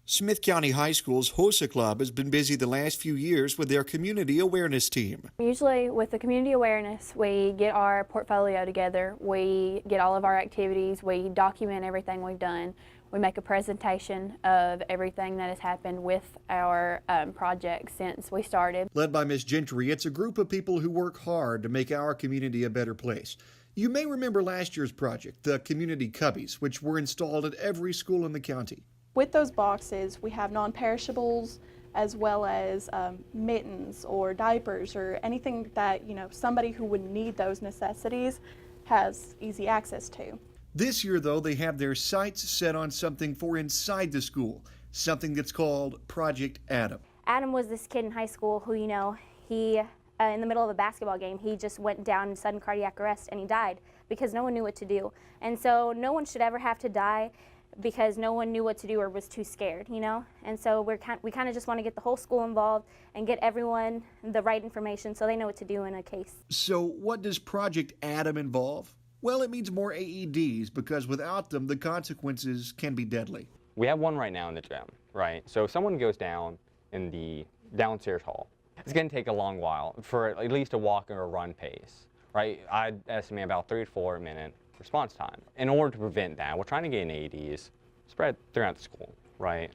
Smith County High School's HOSA Club has been busy the last few years with their community awareness team. Usually with the community awareness, we get our portfolio together, we get all of our activities, we document everything we've done, we make a presentation of everything that has happened with our project since we started. Led by Ms. Gentry, it's a group of people who work hard to make our community a better place. You may remember last year's project, the Community Cubbies, which were installed at every school in the county. With those boxes, we have non-perishables as well as mittens or diapers or anything that, somebody who would need those necessities has easy access to. This year, though, they have their sights set on something for inside the school, something that's called Project Adam. Adam was this kid in high school who, he in the middle of a basketball game, he just went down in sudden cardiac arrest and he died because no one knew what to do. And so no one should ever have to die because no one knew what to do or was too scared, And so we kind of just want to get the whole school involved and get everyone the right information so they know what to do in a case. So what does Project Adam involve? Well, it means more AEDs because without them, the consequences can be deadly. We have one right now in the gym, right? So if someone goes down in the downstairs hall, it's going to take a long while for at least a walk or a run pace, right? I'd estimate about 3 to 4 minute response time. In order to prevent that, we're trying to get an AEDs spread throughout the school, right?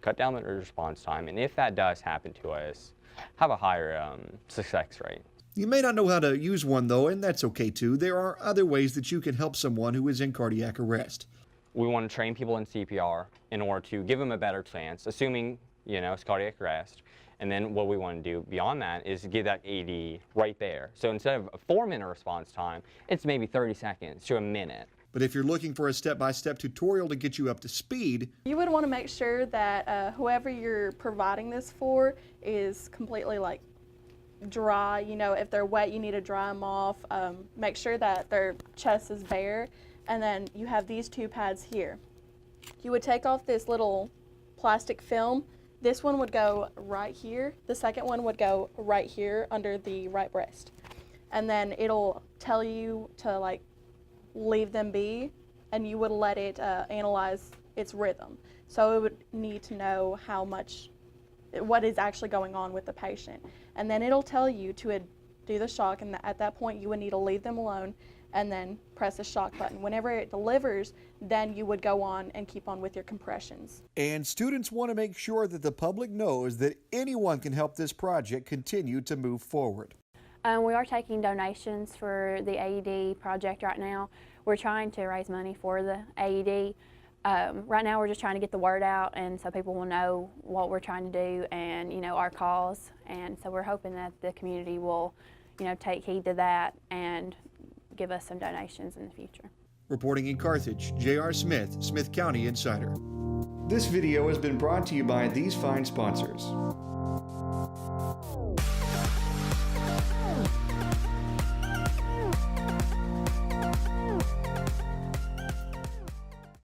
Cut down the response time, and if that does happen to us, have a higher success rate. You may not know how to use one, though, and that's okay, too. There are other ways that you can help someone who is in cardiac arrest. We want to train people in CPR in order to give them a better chance, assuming, it's cardiac arrest. And then what we want to do beyond that is give that AED right there. So instead of a 4-minute response time, it's maybe 30 seconds to a minute. But if you're looking for a step-by-step tutorial to get you up to speed, you would want to make sure that whoever you're providing this for is completely dry. If they're wet, you need to dry them off. Make sure that their chest is bare. And then you have these 2 pads here. You would take off this little plastic film. This one would go right here. The second one would go right here under the right breast. And then it'll tell you to leave them be, and you would let it analyze its rhythm. So it would need to know what is actually going on with the patient. And then it'll tell you to do the shock, and at that point you would need to leave them alone and then press the shock button. Whenever it delivers, then you would go on and keep on with your compressions. And students want to make sure that the public knows that anyone can help this project continue to move forward. We are taking donations for the AED project right now. We're trying to raise money for the AED. Right now we're just trying to get the word out, and so people will know what we're trying to do and our cause. And so we're hoping that the community will take heed to that and give us some donations in the future. Reporting in Carthage, J.R. Smith, Smith County Insider. This video has been brought to you by these fine sponsors.